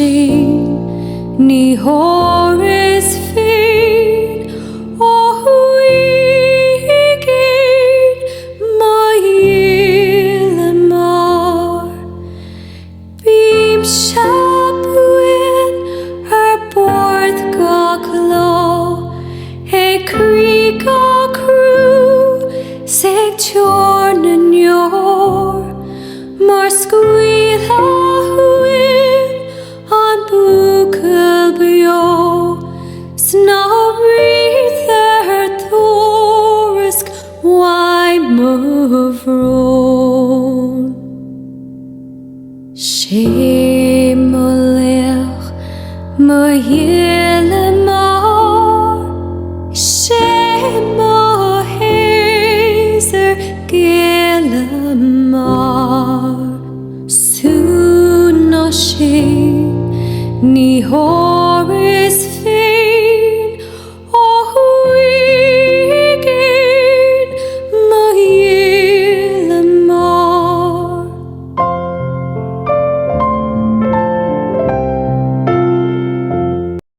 sin ni horis fin o huigin my Mar beam shabuin borth goglo e creek o crew sig chorn yor mar squeal huim on bukel bio snarrither thorisk why move roan Shemolech my Mar Shema hazer Ghile Mear soon no she ni ho